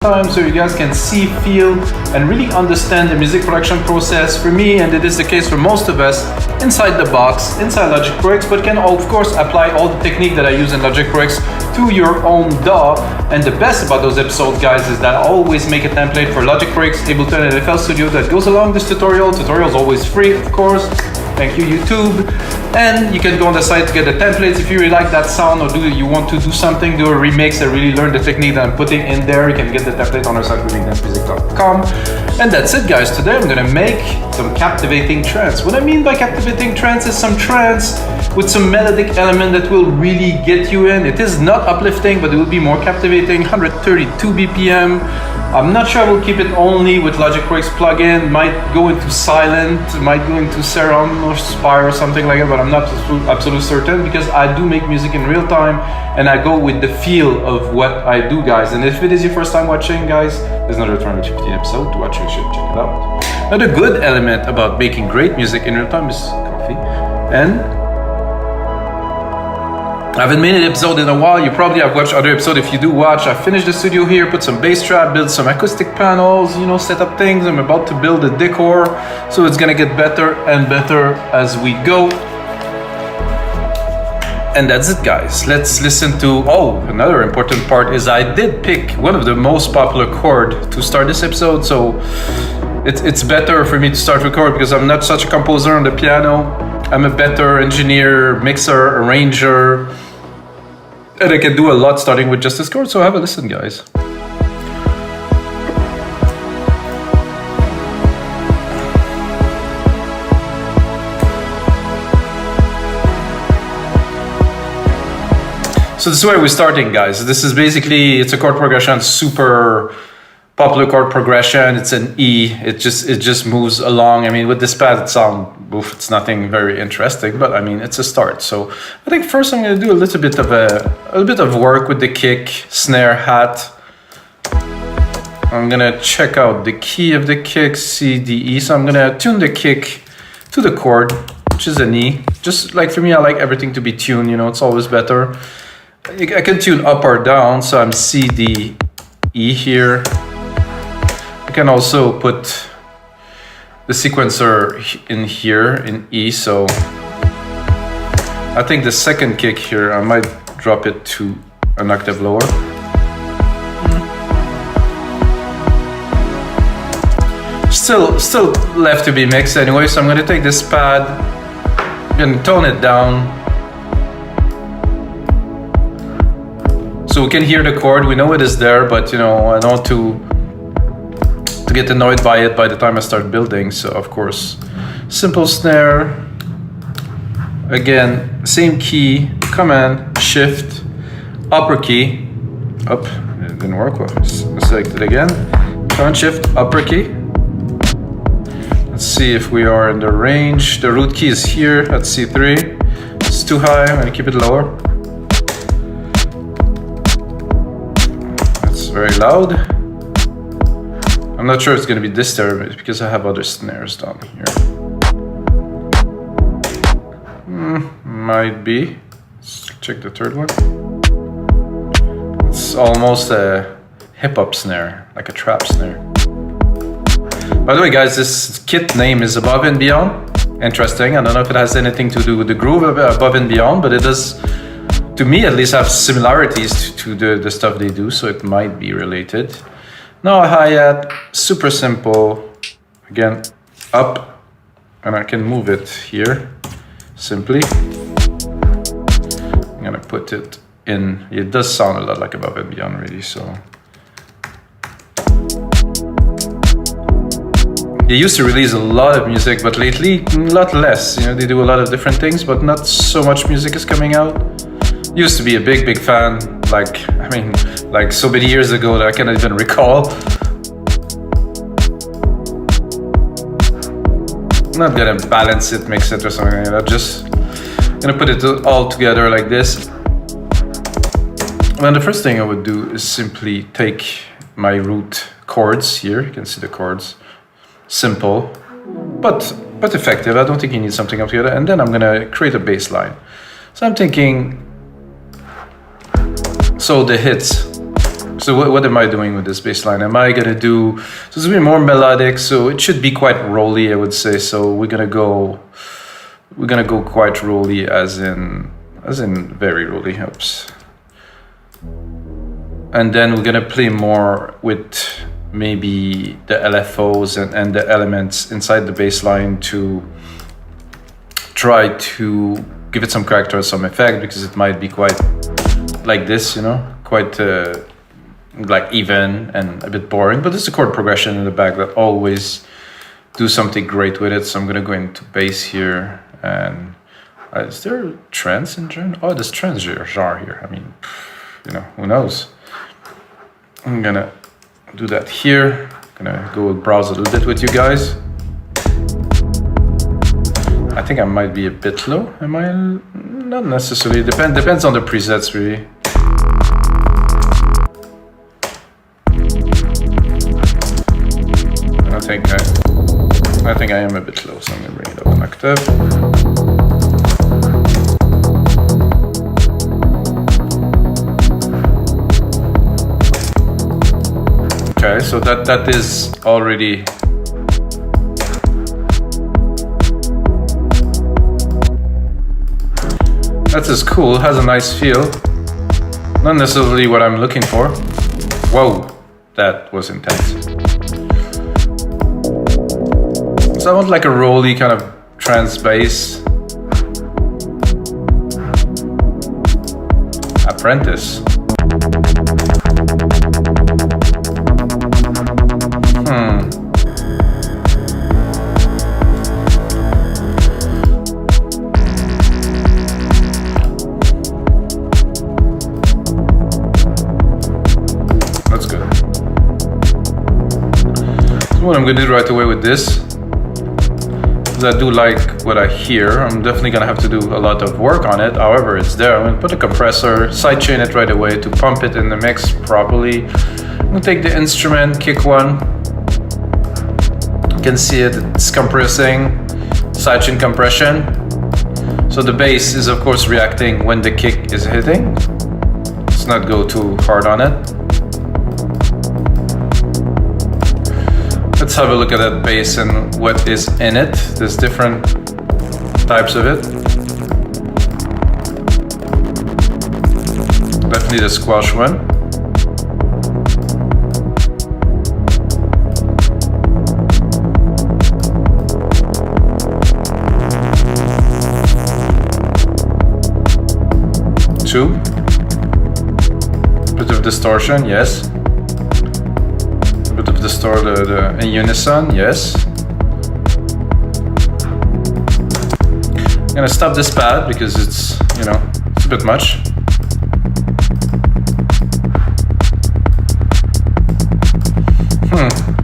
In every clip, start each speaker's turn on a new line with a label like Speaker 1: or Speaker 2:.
Speaker 1: time so you guys can see, feel, and really understand the music production process for me, and it is the case for most of us, inside the box, inside Logic Pro X, but can of course apply all the technique that I use in Logic Pro X to your own DAW. And the best about those episodes, guys, is that I always make a template for Logic Pro X, Ableton, and FL Studio that goes along this tutorial. Tutorial is always free, of course. Thank you, YouTube. And you can go on the site to get the templates. If you really like that sound or you want to do something, do a remix and really learn the technique that I'm putting in there, you can get the template on our site, readingdancemusic.com. And that's it, guys. Today I'm gonna make some captivating trance. What I mean by captivating trance is some trance with some melodic element that will really get you in. It is not uplifting, but it will be more captivating. 132 BPM. I'm not sure I will keep it only with Logic Pro X plugin. Might go into silent, might go into surround or spire or something like that, but I'm not absolutely certain because I do make music in real time and I go with the feel of what I do, guys. And if it is your first time watching, guys, there's another 315 episode to watch. You should check it out. Another good element about making great music in real time is coffee. And I haven't made an episode in a while. You probably have watched other episodes. If you do watch, I finished the studio here, put some bass trap, build some acoustic panels, you know, set up things. I'm about to build a decor, so it's gonna get better and better as we go. And that's it, guys. Let's listen to, another important part is I did pick one of the most popular chord to start this episode, so it's better for me to start with chord because I'm not such a composer on the piano. I'm a better engineer, mixer, arranger, and I can do a lot starting with just this chord, so have a listen, guys. So this is where we're starting, guys. This is basically, it's a chord progression, super popular chord progression. It's an E. It just moves along. I mean, with this pad, it's nothing very interesting, but I mean, it's a start. So I think first I'm gonna do a little bit of work with the kick, snare, hat. I'm gonna check out the key of the kick, C, D, E. So I'm gonna tune the kick to the chord, which is an E. Just like for me, I like everything to be tuned, you know, it's always better. I can tune up or down, so I'm C, D, E here. I can also put the sequencer in here in E, so I think the second kick here, I might drop it to an octave lower. Still left to be mixed anyway, so I'm gonna take this pad and tone it down. So we can hear the chord, we know it is there, but you know, I don't want to get annoyed by it by the time I start building. So of course, simple snare, again, same key, Command, Shift, upper key, up, it didn't work, well, select it again, Command, Shift, upper key. Let's see if we are in the range. The root key is here at C3, it's too high, I'm gonna keep it lower. That's very loud. I'm not sure it's going to be this there because I have other snares down here. Might be. Let's check the third one. It's almost a hip-hop snare, like a trap snare. By the way, guys, this kit name is Above and Beyond. Interesting. I don't know if it has anything to do with the groove of Above and Beyond, but it does, to me at least, have similarities to the stuff they do, so it might be related. No hi-hat, super simple. Again, up, and I can move it here, simply. I'm gonna put it in. It does sound a lot like Above and Beyond, really, so. They used to release a lot of music, but lately, a lot less. You know, they do a lot of different things, but not so much music is coming out. Used to be a big fan, like so many years ago that I cannot even recall. I'm not gonna balance it, mix it or something like that, just gonna put it all together like this. And the first thing I would do is simply take my root chords here, you can see the chords, simple, but effective. I don't think you need something up together, and then I'm gonna create a bass line. So I'm thinking, so the hits, So what am I doing with this bass line? Am I gonna do, so it's gonna be more melodic, so it should be quite rolly, I would say. So we're gonna go quite rolly, as in very rolly. Oops. And then we're gonna play more with maybe the LFOs and the elements inside the bass line to try to give it some character, some effect, because it might be quite like this, you know, quite like even and a bit boring, but there's a chord progression in the back that always do something great with it. So I'm gonna go into bass here, and is there trance in general? Oh, there's trance genre here. I mean, you know, who knows? I'm gonna do that here. I'm gonna go browse a little bit with you guys. I think I might be a bit low. Am I? Not necessarily. Depends on the presets, really. I think I am a bit low, so I'm gonna bring it up an octave. Okay, so that is already that is cool. It has a nice feel. Not necessarily what I'm looking for. Whoa, that was intense. So I want like a rolly kind of trance bass. Apprentice. That's good. So what I'm gonna do right away with this, I do like what I hear. I'm definitely gonna have to do a lot of work on it. However, it's there. I'm gonna put a compressor, sidechain it right away to pump it in the mix properly. I'm gonna take the instrument, kick one. You can see it's compressing, sidechain compression. So the bass is of course reacting when the kick is hitting. Let's not go too hard on it. Let's have a look at that bass and what is in it. There's different types of it. Definitely the squash one. Two. Bit of distortion, yes. Distort in unison, yes. I'm gonna stop this pad because it's, you know, it's a bit much.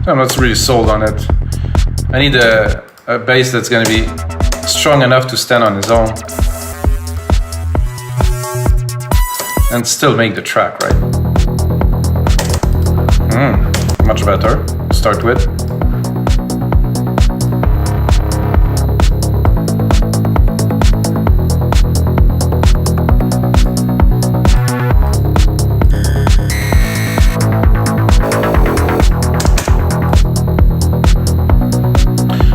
Speaker 1: I'm not really sold on it. I need a bass that's gonna be strong enough to stand on its own and still make the track, right? Much better to start with.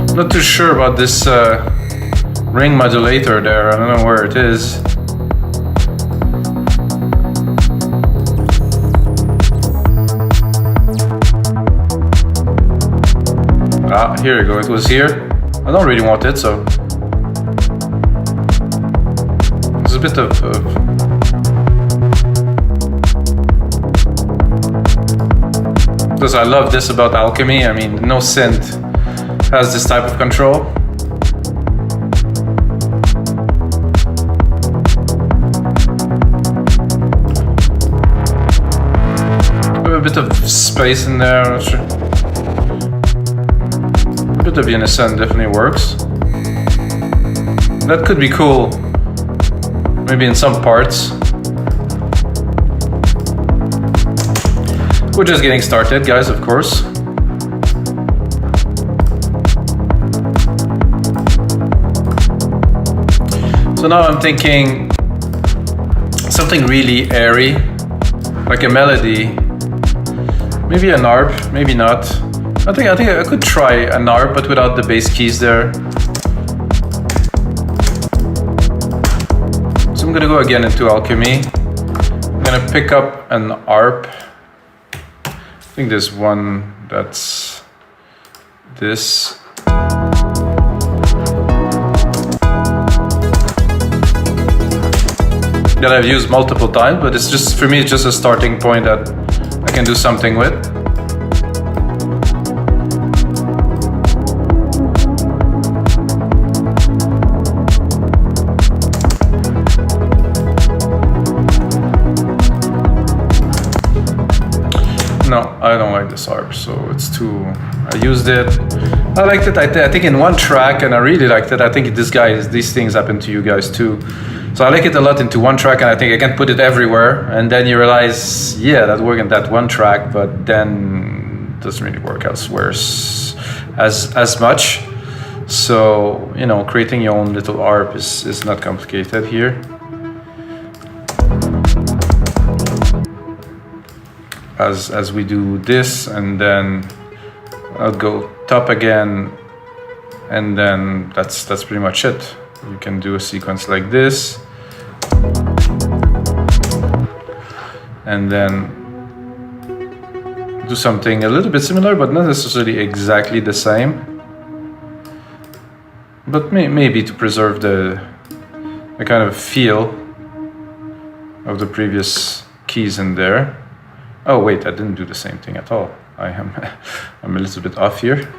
Speaker 1: I'm not too sure about this ring modulator there. I don't know where it is. Ah, here you go, it was here. I don't really want it, so there's a bit of because I love this about Alchemy. I mean, no synth has this type of control. A bit of space in there, I'm not sure. A bit of unison definitely works. That could be cool, maybe in some parts. We're just getting started, guys, of course. So now I'm thinking something really airy, like a melody Maybe an ARP, maybe not. I think I could try an ARP, but without the bass keys there. So I'm gonna go again into Alchemy. I'm gonna pick up an ARP. I think there's one that's this. That I've used multiple times, but it's just, for me, it's just a starting point that I can do something with. No, I don't like this ARP, so it's too, I used it. I liked it, I think in one track, and I really liked it. I think these things happen to you guys too. So I like it a lot into one track, and I think I can put it everywhere. And then you realize, yeah, that worked in that one track, but then it doesn't really work elsewhere as much. So, you know, creating your own little ARP is not complicated here. As we do this, and then I'll go top again, and then that's pretty much it. You can do a sequence like this, and then do something a little bit similar, but not necessarily exactly the same. But maybe to preserve the kind of feel of the previous keys in there. Oh wait, I didn't do the same thing at all. I'm a little bit off here.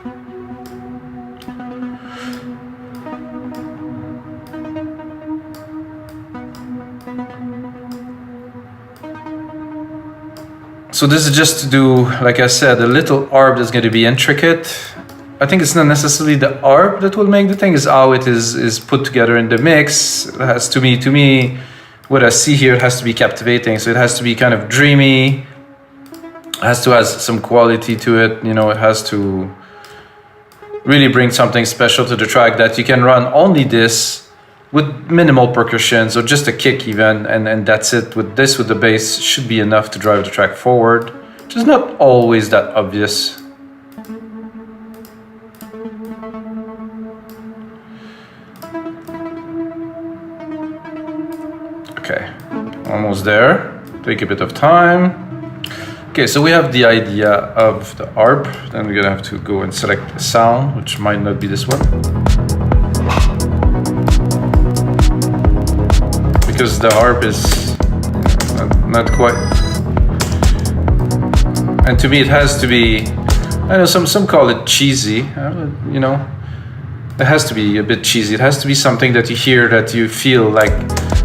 Speaker 1: So this is just to do, like I said, a little ARP that's going to be intricate. I think it's not necessarily the ARP that will make the thing, it's how it is put together in the mix. It has to me, what I see here, it has to be captivating. So it has to be kind of dreamy. It has to have some quality to it. You know, it has to really bring something special to the track, that you can run only this with minimal percussions or just a kick even, and that's it. With the bass should be enough to drive the track forward, which is not always that obvious. Okay, almost there. Take a bit of time. Okay, so we have the idea of the ARP. Then we're gonna have to go and select a sound, which might not be this one, because the ARP is not quite. And to me, it has to be. I know some call it cheesy. You know, it has to be a bit cheesy. It has to be something that you hear, that you feel like,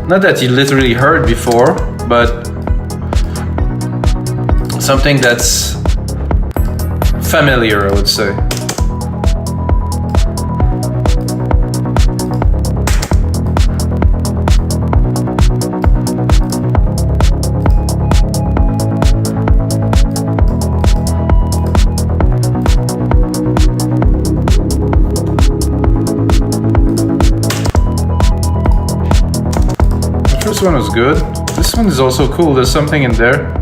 Speaker 1: not that you literally heard before, but something that's familiar, I would say. The first one was good. This one is also cool. There's something in there.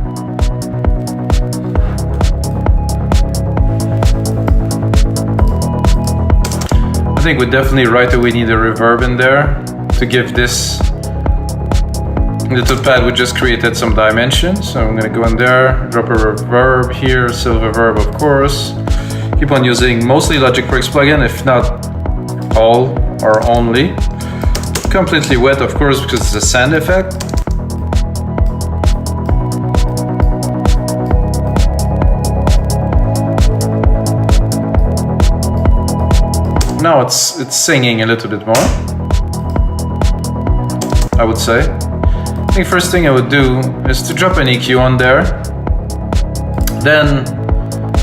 Speaker 1: I think we definitely right away need a reverb in there to give this little pad we just created some dimension. So I'm gonna go in there, drop a reverb here, silver reverb of course. Keep on using mostly Logic Pro X plugin, if not all or only. Completely wet of course, because it's a sand effect. Now it's singing a little bit more, I would say. I think first thing I would do is to drop an EQ on there. Then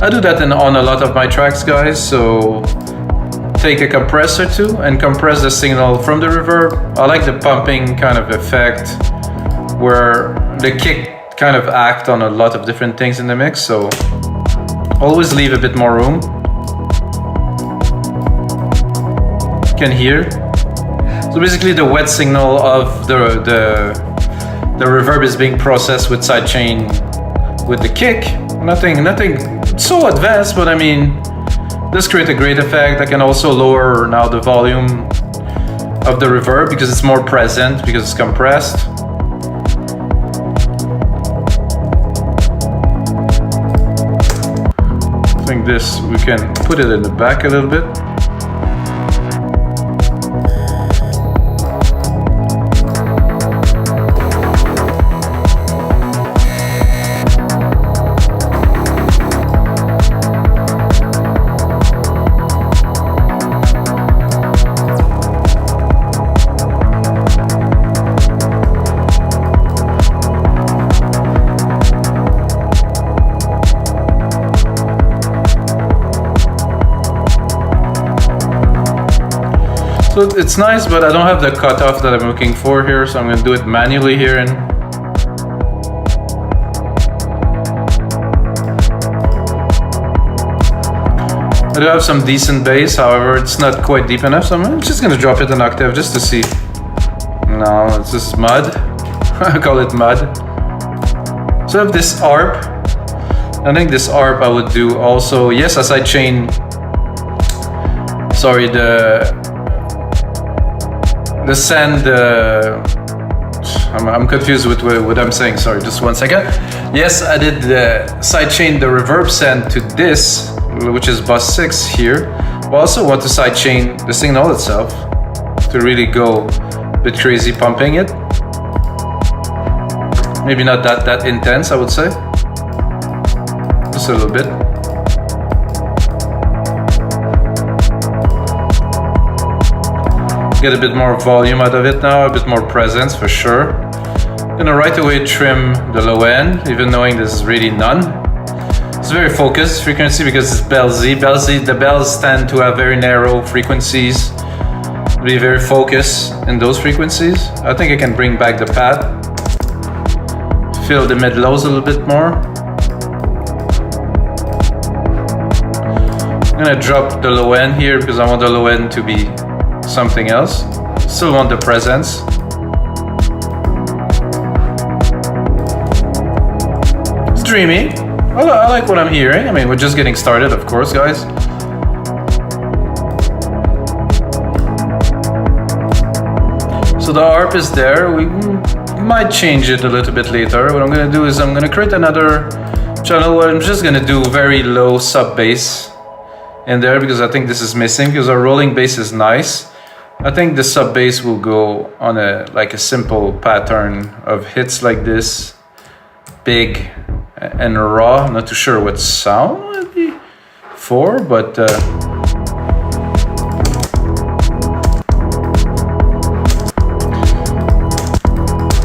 Speaker 1: I do that on a lot of my tracks, guys. So take a compressor too and compress the signal from the reverb. I like the pumping kind of effect where the kick kind of act on a lot of different things in the mix. So always leave a bit more room. Can hear. So basically the wet signal of the reverb is being processed with sidechain with the kick, Nothing so advanced, but I mean, this create a great effect. I can also lower now the volume of the reverb because it's more present, because it's compressed. I think this, we can put it in the back a little bit. So it's nice, but I don't have the cutoff that I'm looking for here, so I'm going to do it manually here. And I do have some decent bass, however, it's not quite deep enough, so I'm just going to drop it an octave just to see. No, it's just mud. I call it mud. So I have this arp. I think this arp I would do also, yes, a sidechain. Sorry, the send, I'm confused with what I'm saying, sorry, just 1 second. Yes, I did the sidechain, the reverb send to this, which is bus 6 here. But I also want to sidechain the signal itself to really go a bit crazy pumping it. Maybe not that intense, I would say. Just a little bit. Get a bit more volume out of it now, a bit more presence for sure. I'm gonna right away trim the low end, even knowing there's really none. It's very focused frequency because it's bellsy. The bells tend to have very narrow frequencies, be very focused in those frequencies. I think I can bring back the pad, fill the mid lows a little bit more. I'm gonna drop the low end here because I want the low end to be something else. Still want the presence. It's dreamy. I like what I'm hearing. I mean, we're just getting started, of course, guys. So the arp is there. We might change it a little bit later. What I'm gonna do is I'm gonna create another channel where I'm just gonna do very low sub bass in there because I think this is missing, because our rolling bass is nice. I think the sub bass will go on a simple pattern of hits like this, big and raw. I'm not too sure what sound would be for, but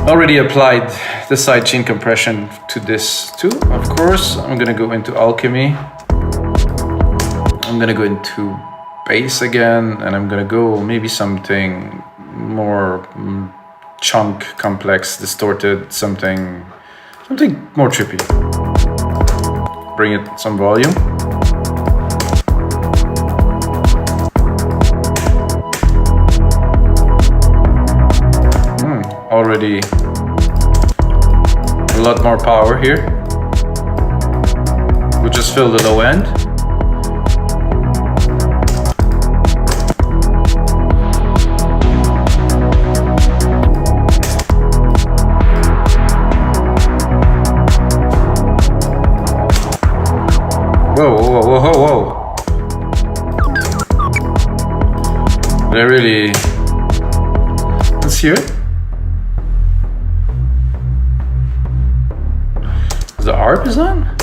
Speaker 1: already applied the sidechain compression to this too. Of course, I'm gonna go into alchemy. I'm gonna go into bass again, and I'm gonna go maybe something more chunk, complex, distorted, something more trippy. Bring it some volume. Already a lot more power here. We'll just fill the low end. Whoa. But I really... Let's hear it. The arp is on?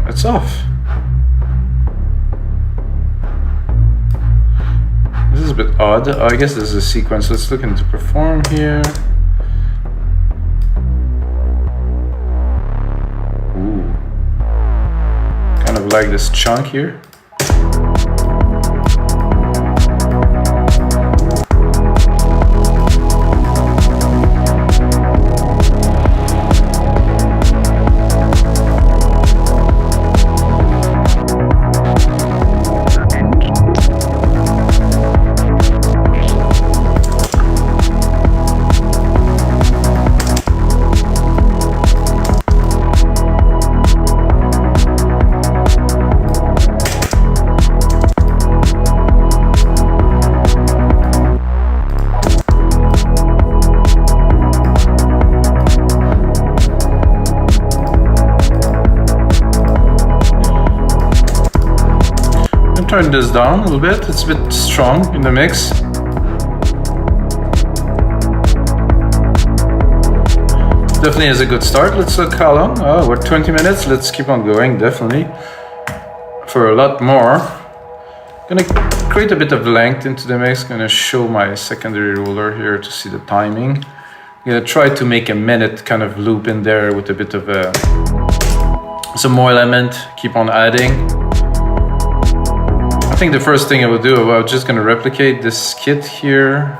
Speaker 1: It's off. This is a bit odd. Oh, I guess this is a sequence. Let's look into perform here. Ooh. Kind of like this chunk here. turn this down a little bit. It's a bit strong in the mix. Definitely is a good start. Let's look how long. Oh, we're 20 minutes. Let's keep on going, definitely. For a lot more. Gonna create a bit of length into the mix. Gonna show my secondary ruler here to see the timing. I'm gonna try to make a minute kind of loop in there with a bit of some more element. Keep on adding. I think the first thing I will do, I'm just gonna replicate this kit here.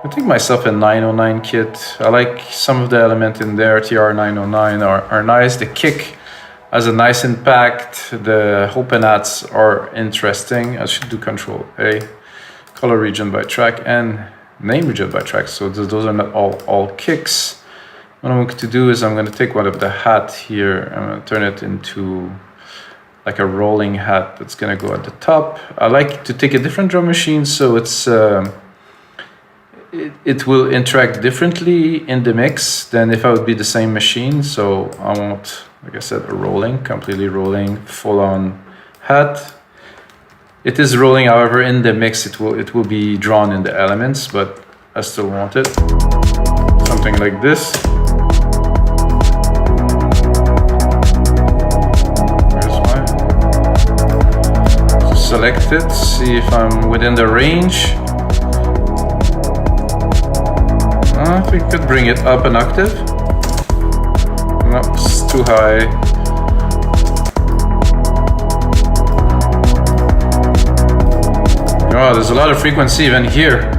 Speaker 1: I think myself a 909 kit. I like some of the element in there. TR 909 are nice. The kick has a nice impact. The open hats are interesting. I should do Control A, color region by track and name region by track. So those are not all kicks. What I'm going to do is I'm going to take one of the hat here. I'm going to turn it into like a rolling hat that's going to go at the top. I like to take a different drum machine so it's it will interact differently in the mix than if I would be the same machine. So I want, like I said, a rolling, completely rolling, full-on hat. It is rolling, however, in the mix it will be drawn in the elements, but I still want it. Something like this. Where's mine? Select it, see if I'm within the range. I think we could bring it up an octave. No, it's too high. Oh, there's a lot of frequency even here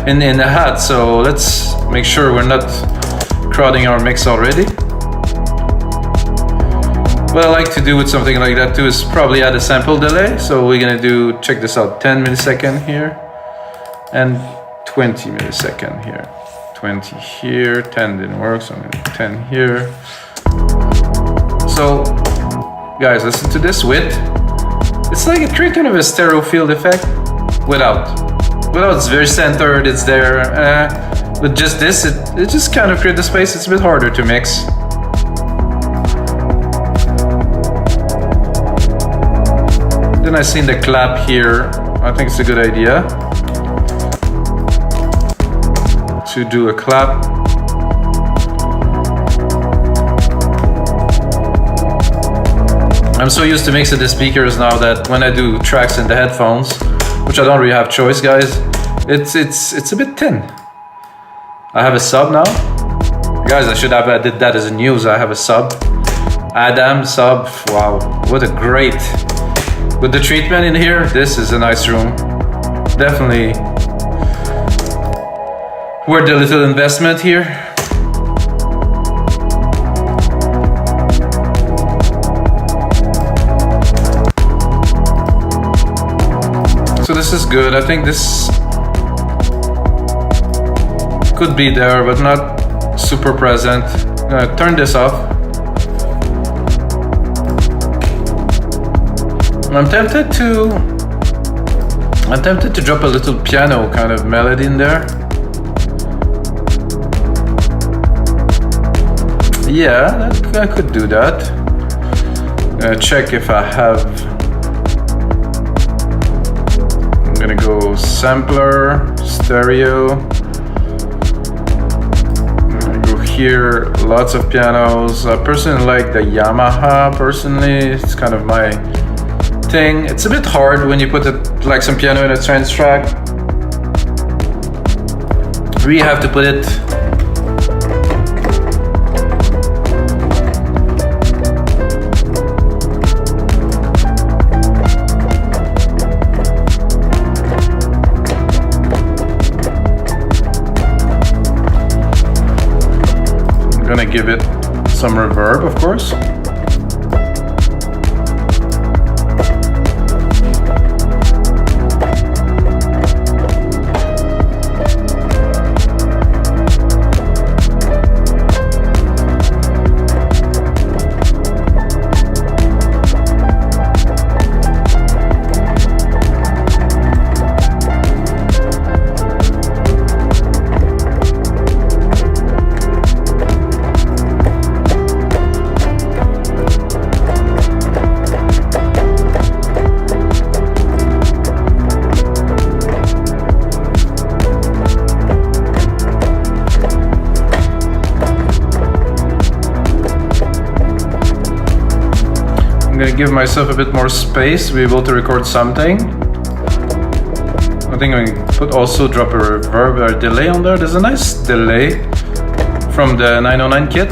Speaker 1: in the hat, so let's make sure we're not crowding our mix already. What I like to do with something like that too is probably add a sample delay. So we're gonna do, check this out, 10 millisecond here and 20 millisecond here. 20 here, 10 didn't work, so I'm gonna do 10 here. So, guys, listen to this with, it's like a kind of a stereo field effect without it's very centered, it's there. With just this, it just kind of creates the space. It's a bit harder to mix. Then I seen the clap here. I think it's a good idea to do a clap. I'm so used to mixing the speakers now that when I do tracks in the headphones, which I don't really have choice, guys, it's a bit thin. I have a sub now. Guys, I should have added that as a news. I have a sub. Adam sub. Wow, what a great. With the treatment in here, this is a nice room. Definitely worth a little investment here. So this is good. I think this could be there, but not super present. I'm gonna turn this off. I'm tempted to drop a little piano kind of melody in there. Yeah, I could do that. Check if I have. I'm gonna go sampler, stereo. I'm gonna go here, lots of pianos. I personally like the Yamaha, personally. It's kind of my thing. It's a bit hard when you put like some piano in a trance track. We have to put it I'm gonna give it some reverb, of course. I'm gonna give myself a bit more space to be able to record something. I think I'm gonna put also drop a reverb or delay on there. There's a nice delay from the 909 kit.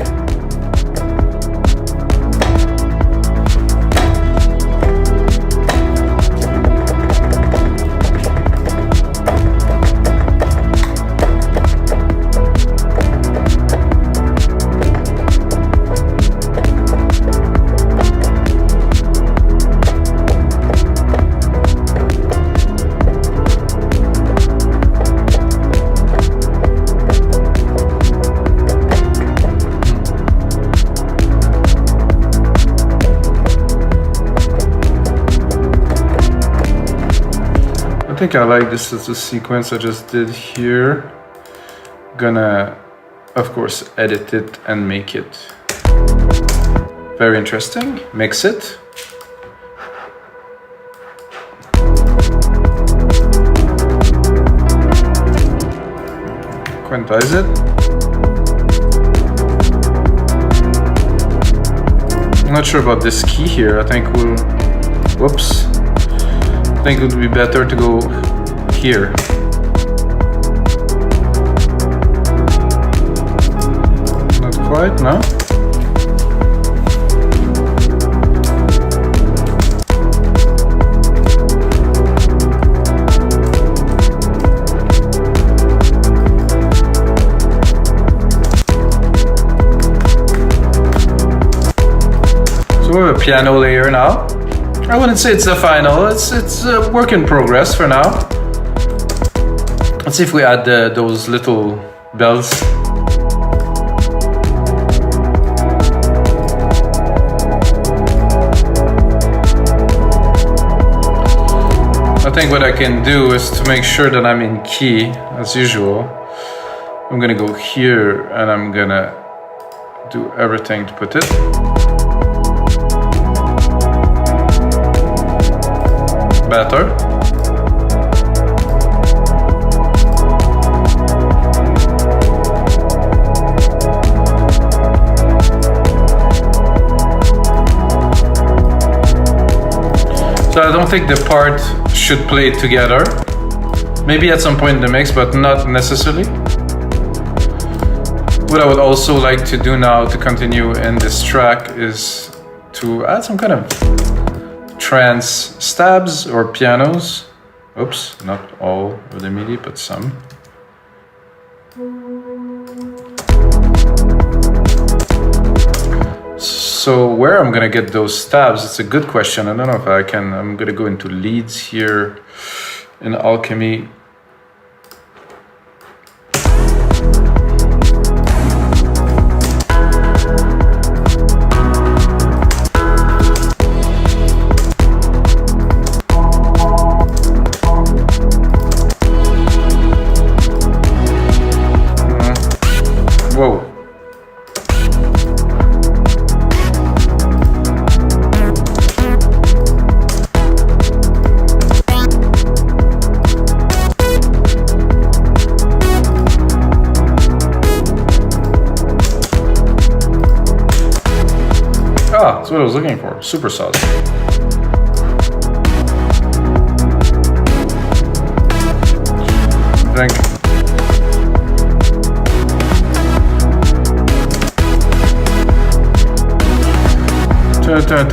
Speaker 1: I think I like this as a sequence I just did here. Gonna, of course, edit it and make it very interesting. Mix it. Quantize it. I'm not sure about this key here. I think we'll, whoops. I think it would be better to go here. Not quite, no? So we have a piano layer now. I wouldn't say it's the final, it's a work in progress for now. Let's see if we add those little bells. I think what I can do is to make sure that I'm in key, as usual. I'm gonna go here and I'm gonna do everything to put it. Better. So I don't think the part should play together. Maybe at some point in the mix, but not necessarily. What I would also like to do now to continue in this track is to add some kind of trance stabs or pianos. Oops, not all of the MIDI, but some. So where I'm gonna get those stabs, it's a good question. I don't know if I can. I'm gonna go into leads here in Alchemy. Whoa. Ah, that's what I was looking for. Super sauce. Drink. Turn.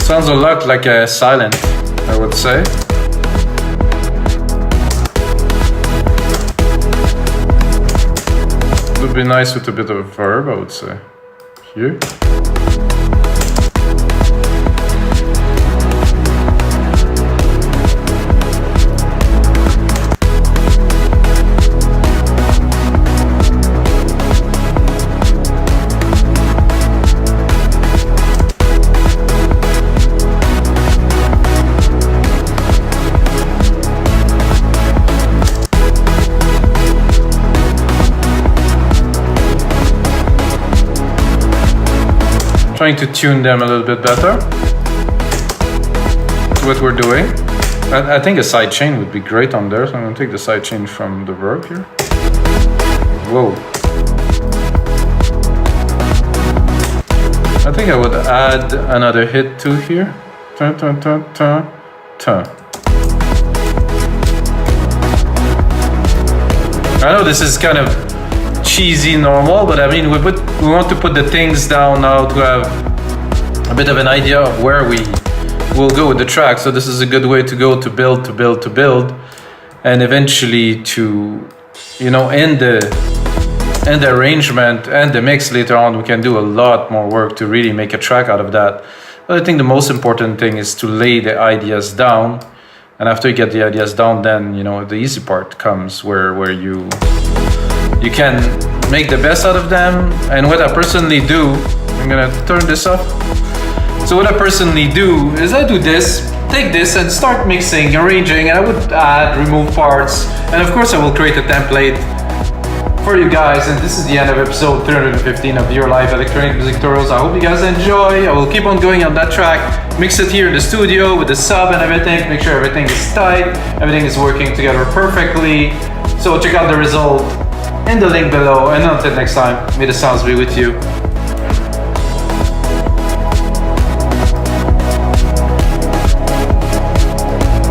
Speaker 1: Sounds a lot like a silent, I would say. Would be nice with a bit of a verb, I would say. Here. trying to tune them a little bit better. That's what we're doing. I think a sidechain would be great on there, so I'm gonna take the sidechain from the verb here. Whoa. I think I would add another hit too here. Ta ta ta ta ta. I know this is kind of cheesy normal, but I mean we want to put the things down now to have a bit of an idea of where we will go with the track. So this is a good way to go to build, and eventually to, you know, end the arrangement and the mix later on. We can do a lot more work to really make a track out of that. But I think the most important thing is to lay the ideas down, and after you get the ideas down, then, you know, the easy part comes where you can make the best out of them. And what I personally do, I'm gonna turn this up. So what I personally do is I do this, take this and start mixing, arranging, and I would add, remove parts, and of course I will create a template for you guys. And this is the end of episode 315 of your live electronic music tutorials. I hope you guys enjoy. I will keep on going on that track, mix it here in the studio with the sub and everything, make sure everything is tight, everything is working together perfectly. So check out the result in the link below, and until next time, may the sounds be with you.